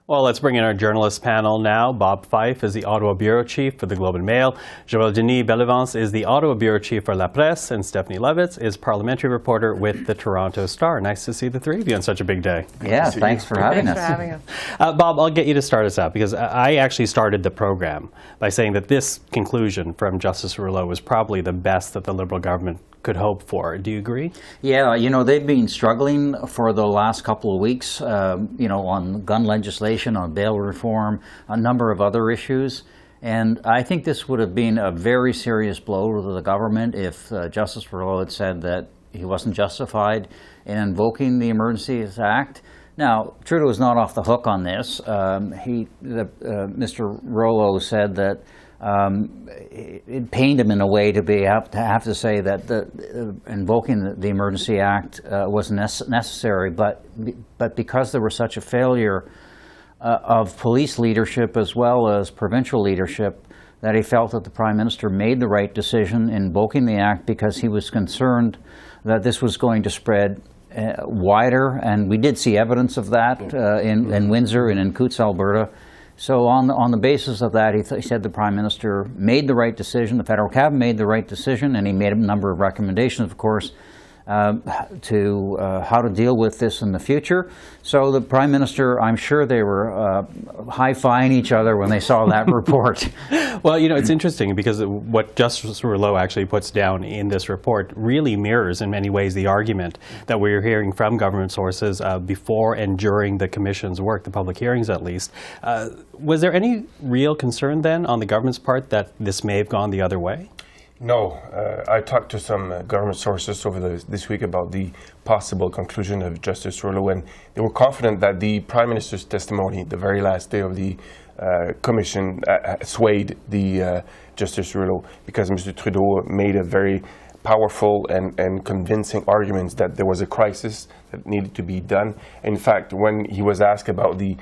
Well, let's bring in our journalist panel now. Bob Fife is the Ottawa Bureau Chief for the Globe and Mail. Joel-Denis Bellavance is the Ottawa Bureau Chief for La Presse. And Stephanie Levitz is Parliamentary reporter with the Toronto Star. Nice to see the three of you on such a big day. Yeah, thanks for having us. Bob, I'll get you to start us out because I actually started the program by saying that this conclusion from Justice Rouleau was probably the best that the Liberal government could hope for. Do you agree? Yeah, you know, they've been struggling for the last couple of weeks, on gun legislation, on bail reform, a number of other issues. And I think this would have been a very serious blow to the government if Justice Rouleau had said that he wasn't justified in invoking the Emergencies Act. Now, Trudeau is not off the hook on this. Mr. Rouleau said that it pained him in a way to have to say that invoking the Emergency Act was necessary, but because there was such a failure of police leadership as well as provincial leadership, that he felt that the Prime Minister made the right decision in invoking the Act because he was concerned that this was going to spread wider, and we did see evidence of that in Windsor and in Coutts, Alberta. So on the basis of that, he said the Prime Minister made the right decision, the federal cabinet made the right decision, and he made a number of recommendations, of course, to how to deal with this in the future. So the Prime Minister, I'm sure they were high-fiving each other when they saw that report. Well, you know, it's interesting because what Justice Rouleau actually puts down in this report really mirrors in many ways the argument that we're hearing from government sources before and during the Commission's work, the public hearings at least. Was there any real concern then on the government's part that this may have gone the other way? No. I talked to some government sources over this week about the possible conclusion of Justice Rouleau, and they were confident that the Prime Minister's testimony, the very last day of the Commission, swayed the Justice Rouleau, because Mr. Trudeau made a very powerful and convincing arguments that there was a crisis that needed to be done. In fact, when he was asked about the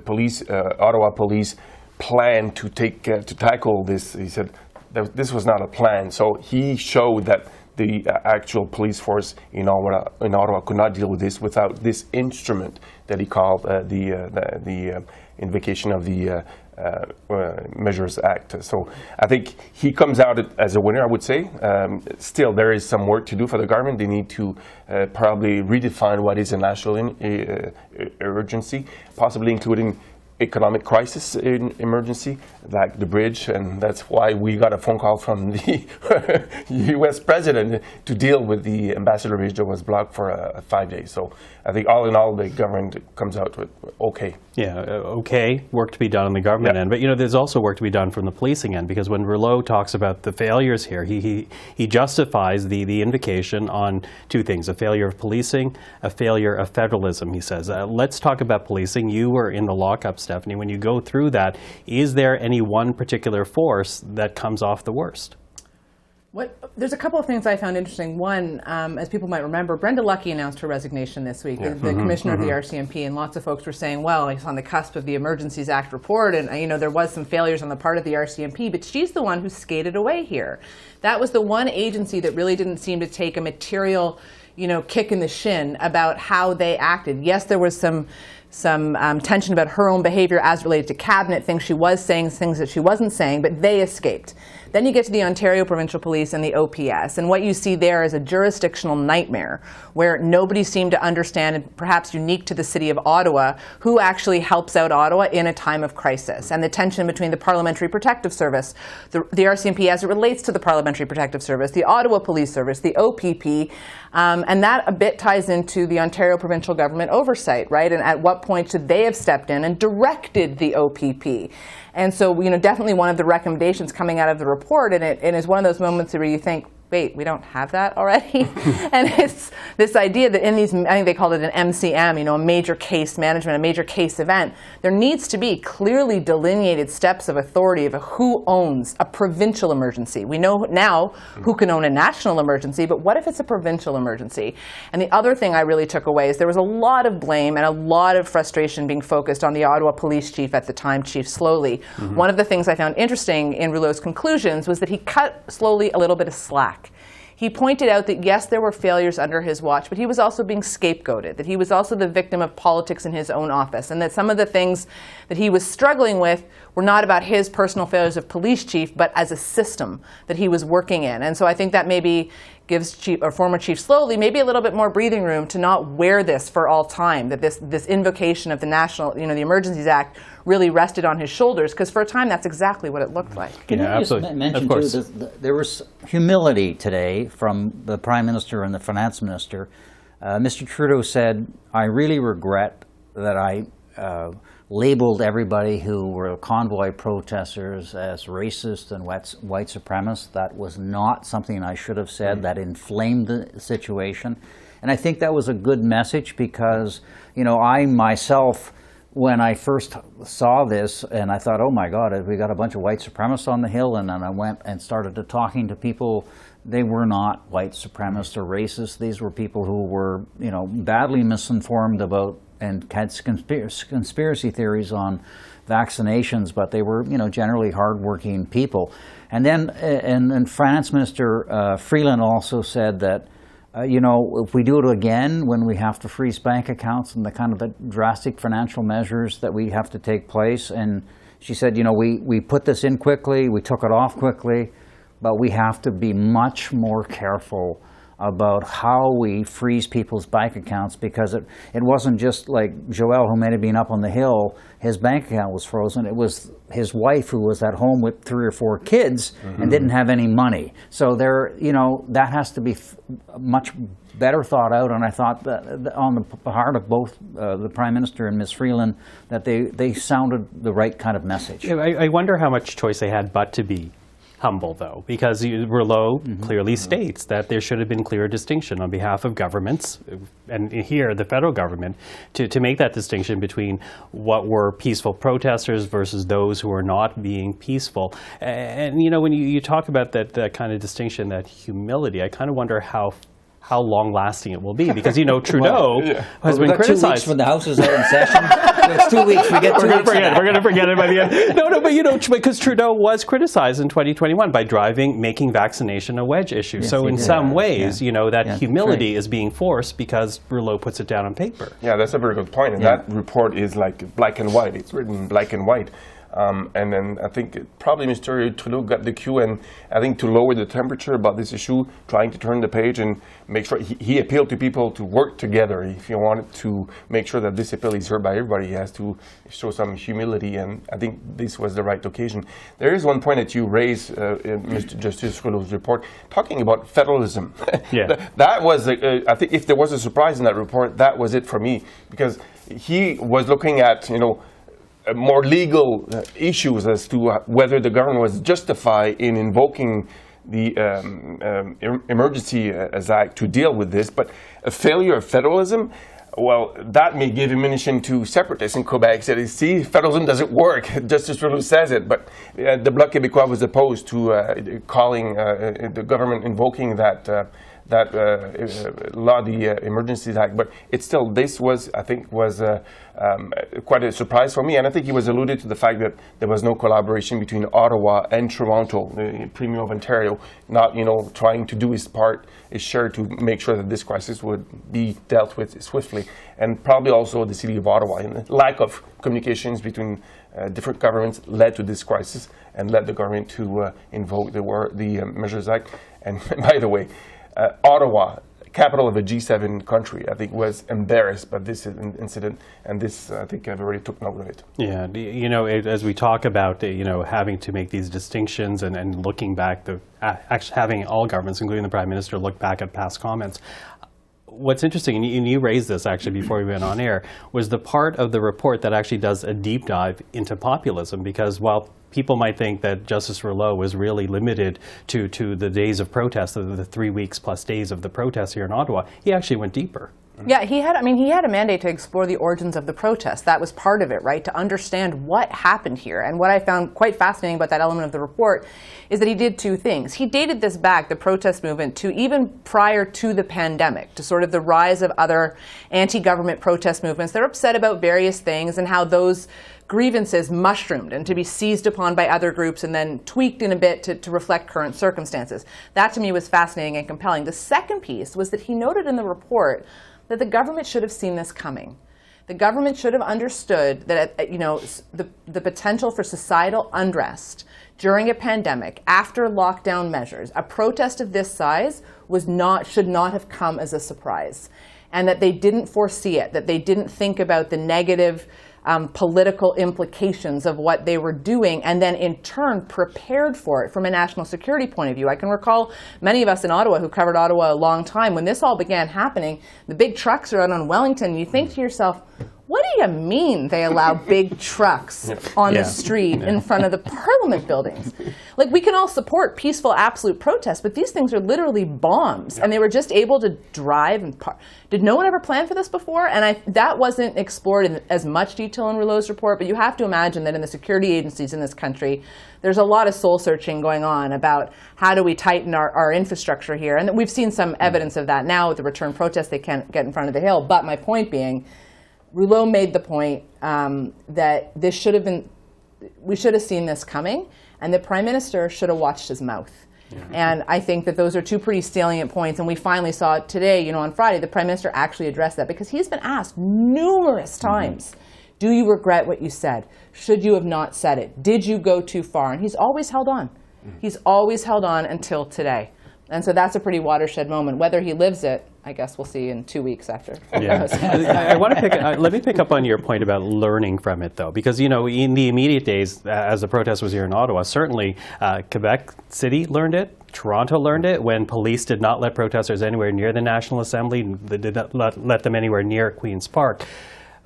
police, Ottawa police plan to tackle this, he said that this was not a plan. So he showed that the actual police force in Ottawa could not deal with this without this instrument that he called the invocation of the Measures Act. So I think he comes out as a winner, I would say. Still, there is some work to do for the government. They need to probably redefine what is a national emergency, possibly including economic crisis in emergency, like the bridge, and that's why we got a phone call from the U.S. president to deal with the Ambassador Bridge that was blocked for 5 days. So I think all in all, the government comes out with okay. Yeah, okay, work to be done on the government end. But, you know, there's also work to be done from the policing end, because when Rouleau talks about the failures here, he justifies the invocation on two things: a failure of policing, a failure of federalism, he says. Let's talk about policing. You were in the lockup, Stephanie. When you go through that, is there any one particular force that comes off the worst? There's a couple of things I found interesting. One, as people might remember, Brenda Lucki announced her resignation this week, the commissioner of the RCMP, and lots of folks were saying, well, it's on the cusp of the Emergencies Act report, and you know, there was some failures on the part of the RCMP, but she's the one who skated away here. That was the one agency that really didn't seem to take a material, kick in the shin about how they acted. Yes, there was some tension about her own behavior as related to cabinet, things she was saying, things that she wasn't saying, but they escaped. Then you get to the Ontario Provincial Police and the OPS, and what you see there is a jurisdictional nightmare where nobody seemed to understand, and perhaps unique to the city of Ottawa, who actually helps out Ottawa in a time of crisis. And the tension between the Parliamentary Protective Service, the RCMP as it relates to the Parliamentary Protective Service, the Ottawa Police Service, the OPP, and that a bit ties into the Ontario provincial government oversight, right? And at what point should they have stepped in and directed the OPP? And so, definitely one of the recommendations coming out of the report, and it is one of those moments where you think, wait, we don't have that already? And it's this idea that in these, I think they called it an MCM, a major case management, a major case event, there needs to be clearly delineated steps of authority of who owns a provincial emergency. We know now who can own a national emergency, but what if it's a provincial emergency? And the other thing I really took away is there was a lot of blame and a lot of frustration being focused on the Ottawa police chief at the time, Chief Slowly. One of the things I found interesting in Rouleau's conclusions was that he cut Slowly a little bit of slack. he pointed out that yes, there were failures under his watch, but he was also being scapegoated, that he was also the victim of politics in his own office, and that some of the things that he was struggling with were not about his personal failures of police chief, but as a system that he was working in. And so I think that maybe gives former Chief Slowly maybe a little bit more breathing room to not wear this for all time, that this invocation of the National, the Emergencies Act really rested on his shoulders, because for a time that's exactly what it looked like. Can I just mention, too, there was humility today from the Prime Minister and the Finance Minister. Mr. Trudeau said, "I really regret that I labeled everybody who were convoy protesters as racist and white supremacists. That was not something I should have said. That inflamed the situation." And I think that was a good message, because, I myself, when I first saw this, and I thought, oh my God, we got a bunch of white supremacists on the Hill, and then I went and started talking to people. They were not white supremacists or racists. These were people who were, badly misinformed about and had conspiracy theories on vaccinations, but they were, generally hardworking people. And then, and Finance Minister Freeland also said that, if we do it again, when we have to freeze bank accounts and the kind of the drastic financial measures that we have to take place, and she said, we put this in quickly, we took it off quickly, but we have to be much more careful about how we freeze people's bank accounts, because it wasn't just like Joel, who may have been up on the Hill, his bank account was frozen. It was his wife, who was at home with 3 or 4 kids and didn't have any money. So that has to be much better thought out. And I thought that on the part of both the Prime Minister and Ms. Freeland, that they sounded the right kind of message. I wonder how much choice they had but to be humble, though, because Rouleau clearly states that there should have been clear distinction on behalf of governments, and here the federal government, to make that distinction between what were peaceful protesters versus those who are not being peaceful. And when you talk about that kind of distinction, that humility, I kind of wonder how long-lasting it will be, because Trudeau has been criticized. 2 weeks when the House is out in session. It's 2 weeks. We get 2 weeks. We're going to forget it by the end. No, but because Trudeau was criticized in 2021 by making vaccination a wedge issue. Yes, so in some ways, that Yeah, humility right. is being forced because Rouleau puts it down on paper. Yeah, that's a very good point. And that report is like black and white. It's written black and white. And then I think probably Mr. Trudeau got the cue, and I think to lower the temperature about this issue, trying to turn the page and make sure he appealed to people to work together. If you wanted to make sure that this appeal is heard by everybody, he has to show some humility, and I think this was the right occasion. There is one point that you raised in Mr. Justice Rouleau's report, talking about federalism. Yeah. That was, I think if there was a surprise in that report, that was it for me, because he was looking at, more legal issues as to whether the government was justified in invoking the Emergency Act to deal with this. But a failure of federalism, well, that may give ammunition to separatists in Quebec. Said, see, federalism doesn't work. Justice Rouleau says it. But the Bloc Québécois was opposed to calling the government invoking that law, the Emergencies Act. But it's still, this was, I think, quite a surprise for me. And I think he was alluded to the fact that there was no collaboration between Ottawa and Toronto, the Premier of Ontario, not, trying to do his share to make sure that this crisis would be dealt with swiftly. And probably also the City of Ottawa. And the lack of communications between different governments led to this crisis and led the government to invoke the Measures Act. And by the way, Ottawa, capital of a G7 country, I think was embarrassed by this incident, and this, I think I've already took note of it. Yeah, as we talk about, having to make these distinctions and looking back, actually having all governments, including the Prime Minister, look back at past comments. What's interesting, and you raised this actually before we went on air, was the part of the report that actually does a deep dive into populism, because while people might think that Justice Rouleau was really limited to the days of protest, the 3 weeks plus days of the protests here in Ottawa, he actually went deeper. Yeah, he had a mandate to explore the origins of the protest. That was part of it, right? To understand what happened here. And what I found quite fascinating about that element of the report is that he did two things. He dated this back, the protest movement, to even prior to the pandemic, to sort of the rise of other anti-government protest movements. They're upset about various things and how those grievances mushroomed and to be seized upon by other groups and then tweaked in a bit to reflect current circumstances. That to me was fascinating and compelling. The second piece was that he noted in the report that the government should have seen this coming. The government should have understood that the potential for societal unrest during a pandemic, after lockdown measures, a protest of this size should not have come as a surprise, and that they didn't foresee it, that they didn't think about the negative political implications of what they were doing, and then in turn prepared for it from a national security point of view. I can recall many of us in Ottawa who covered Ottawa a long time, when this all began happening, the big trucks are out on Wellington, and you think to yourself, what do you mean they allow big trucks on the street in front of the Parliament buildings? Like, we can all support peaceful, absolute protests, but these things are literally bombs, and they were just able to drive. And did no one ever plan for this before? And that wasn't explored in as much detail in Rouleau's report, but you have to imagine that in the security agencies in this country, there's a lot of soul-searching going on about how do we tighten our infrastructure here. And we've seen some evidence of that now with the return protests. They can't get in front of the Hill. But my point being, Rouleau made the point that we should have seen this coming, and the Prime Minister should have watched his mouth. Yeah. And I think that those are two pretty salient points, and we finally saw it today, on Friday, the Prime Minister actually addressed that, because he's been asked numerous times, do you regret what you said? Should you have not said it? Did you go too far? And he's always held on. He's always held on until today. And so that's a pretty watershed moment. Whether he lives it, I guess we'll see in 2 weeks after. Yeah. I want to let me pick up on your point about learning from it, though, because in the immediate days, as the protest was here in Ottawa, certainly Quebec City learned it. Toronto learned it when police did not let protesters anywhere near the National Assembly. They did not let them anywhere near Queen's Park.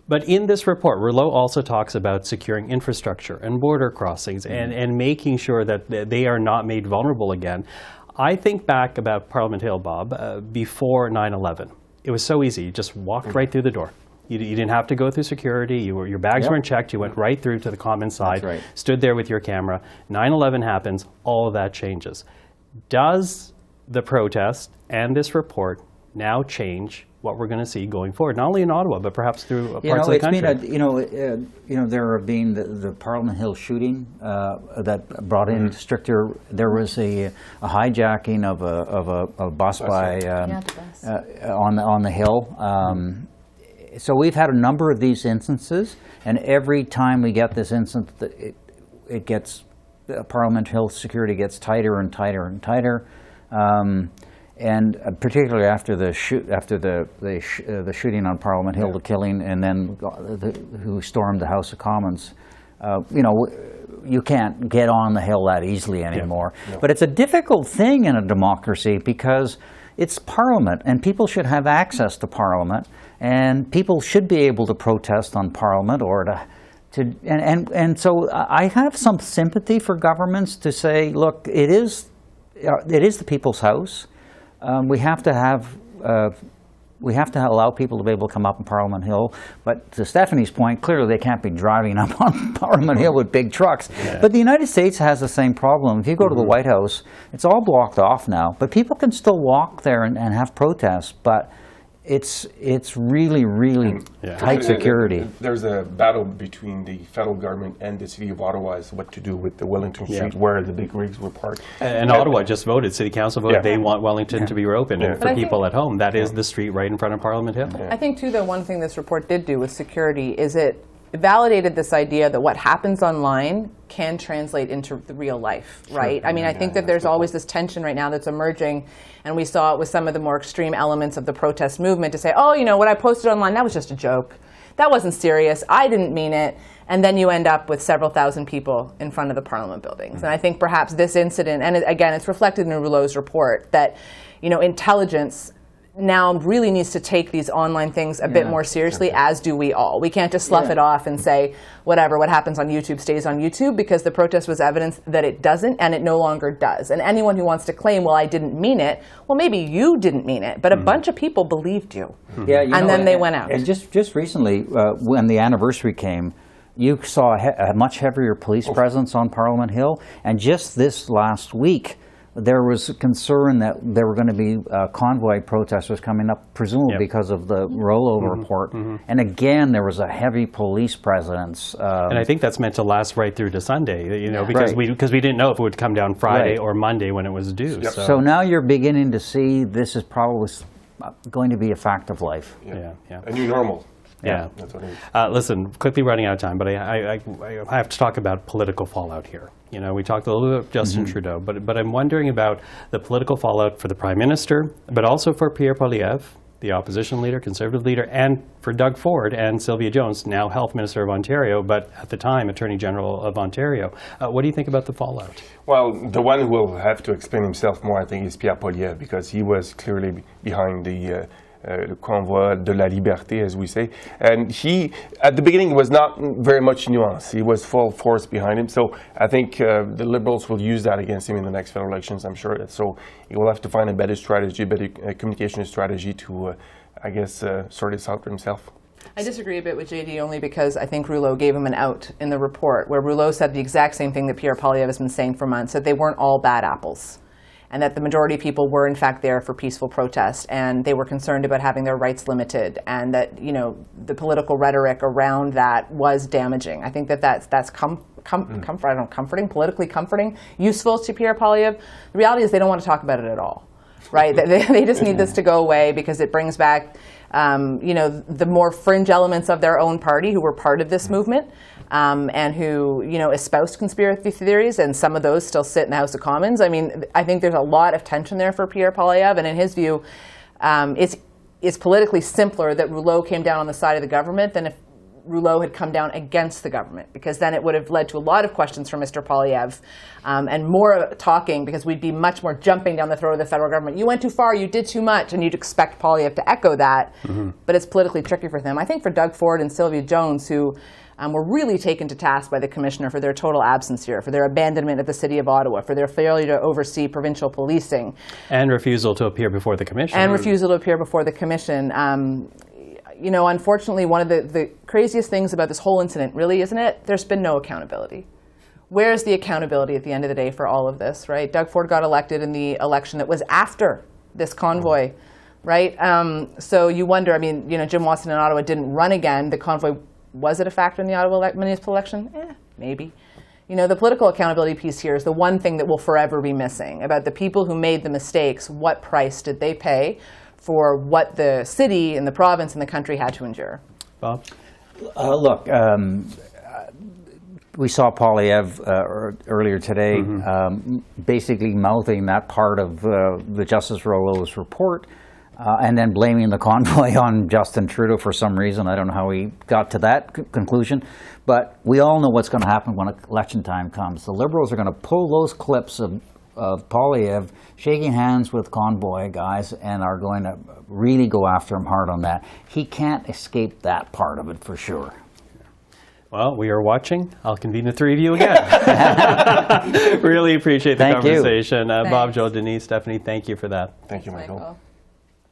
But in this report, Rouleau also talks about securing infrastructure and border crossings and making sure that they are not made vulnerable again. I think back about Parliament Hill, Bob, before 9/11. It was so easy. You just walked right through the door. You didn't have to go through security. Your bags weren't checked. You went right through to the common side, stood there with your camera. 9/11 happens. All of that changes. Does the protest and this report now change what we're going to see going forward, not only in Ottawa, but perhaps through parts of the country? There have been the Parliament Hill shooting that brought in stricter. There was a hijacking of a bus by on the Hill. So we've had a number of these instances, and every time we get this instance, it gets Parliament Hill security gets tighter and tighter and tighter. And particularly after the shooting on Parliament Hill, the killing, and then who stormed the House of Commons, you can't get on the Hill that easily anymore. Yeah. No. But it's a difficult thing in a democracy because it's Parliament, and people should have access to Parliament, and people should be able to protest on Parliament or and so I have some sympathy for governments to say, look, it is the people's house. We have to allow people to be able to come up on Parliament Hill. But to Stephanie's point, clearly they can't be driving up on Parliament Hill with big trucks. Yeah. But the United States has the same problem. If you go to the White House, it's all blocked off now. But people can still walk there and have protests. But it's really, really tight security. There's a battle between the federal government and the city of Ottawa as what to do with the Wellington Street where the big rigs were parked. And Ottawa just voted, City Council voted, they want Wellington to be reopened. And for people at home, that is the street right in front of Parliament Hill. I think, too, though, one thing this report did do with security is it validated this idea that what happens online can translate into the real life, right? Sure. I mean, I think that there's always this tension right now that's emerging, and we saw it with some of the more extreme elements of the protest movement to say, oh, what I posted online, that was just a joke. That wasn't serious. I didn't mean it. And then you end up with several thousand people in front of the Parliament buildings. And I think perhaps this incident, and again, it's reflected in Rouleau's report, that, intelligence now really needs to take these online things a bit more seriously, as do we all. We can't just slough it off and say, whatever, what happens on YouTube stays on YouTube, because the protest was evidence that it doesn't, and it no longer does. And anyone who wants to claim, well, I didn't mean it, well, maybe you didn't mean it, but a bunch of people believed you. Yeah, and then they went out. And just recently, when the anniversary came, you saw a much heavier police presence on Parliament Hill, and just this last week, there was concern that there were going to be convoy protesters coming up, presumably because of the rollover report. And again, there was a heavy police presence. And I think that's meant to last right through to Sunday, you know, because we didn't know if it would come down Friday or Monday when it was due. Yep. So now you're beginning to see this is probably going to be a fact of life. A new normal. Yeah. That's what it is. Listen, quickly running out of time, but I have to talk about political fallout here. You know, we talked a little bit about Justin Trudeau, but I'm wondering about the political fallout for the Prime Minister, but also for Pierre Poilievre, the opposition leader, Conservative leader, and for Doug Ford and Sylvia Jones, now Health Minister of Ontario, but at the time Attorney General of Ontario. What do you think about the fallout? Well, the one who will have to explain himself more, I think, is Pierre Poilievre, because he was clearly behind the Convoi de la Liberté, as we say. And he, at the beginning, was not very much nuanced. He was full force behind him. So I think the Liberals will use that against him in the next federal elections, I'm sure. So he will have to find a better strategy, better communication strategy to, I guess, sort this out for himself. I disagree a bit with JD only because I think Rouleau gave him an out in the report, where Rouleau said the exact same thing that Pierre Poilievre has been saying for months, that they weren't all bad apples, and that the majority of people were in fact there for peaceful protest, and they were concerned about having their rights limited, and that, you know, the political rhetoric around that was damaging. I think that that's comforting, politically comforting, useful to Pierre Poilievre. The reality is they don't want to talk about it at all, right? They just need this to go away because it brings back, you know, the more fringe elements of their own party who were part of this movement. And who, you know, espoused conspiracy theories, and some of those still sit in the House of Commons. I mean, I think there's a lot of tension there for Pierre Poilievre, and in his view, it's politically simpler that Rouleau came down on the side of the government than if Rouleau had come down against the government, because then it would have led to a lot of questions from Mr. Poilievre, and more talking, because we'd be much more jumping down the throat of the federal government. You went too far, you did too much, and you'd expect Poilievre to echo that, but it's politically tricky for them. I think for Doug Ford and Sylvia Jones, who were really taken to task by the Commissioner for their total absence here, for their abandonment of the City of Ottawa, for their failure to oversee provincial policing. And refusal to appear before the Commission. And refusal to appear before the Commission. You know, unfortunately, one of the craziest things about this whole incident, really, isn't it? There's been no accountability. Where's the accountability at the end of the day for all of this, right? Doug Ford got elected in the election that was after this convoy, right? So you wonder, I mean, you know, Jim Watson in Ottawa didn't run again. The convoy, was it a factor in the Ottawa municipal election? Maybe. You know, the political accountability piece here is the one thing that will forever be missing. About the people who made the mistakes, what price did they pay for what the city and the province and the country had to endure? Bob? Look, we saw Poilievre earlier today basically mouthing that part of the Justice Rouleau's report, and then blaming the convoy on Justin Trudeau for some reason. I don't know how he got to that conclusion. But we all know what's going to happen when election time comes. The Liberals are going to pull those clips of Poilievre shaking hands with convoy guys and are going to really go after him hard on that. He can't escape that part of it for sure. Well, we are watching. I'll convene the three of you again. Really appreciate the Thank you. conversation. Bob, Joel-Denis, Stephanie, thank you for that. Thank you, Michael.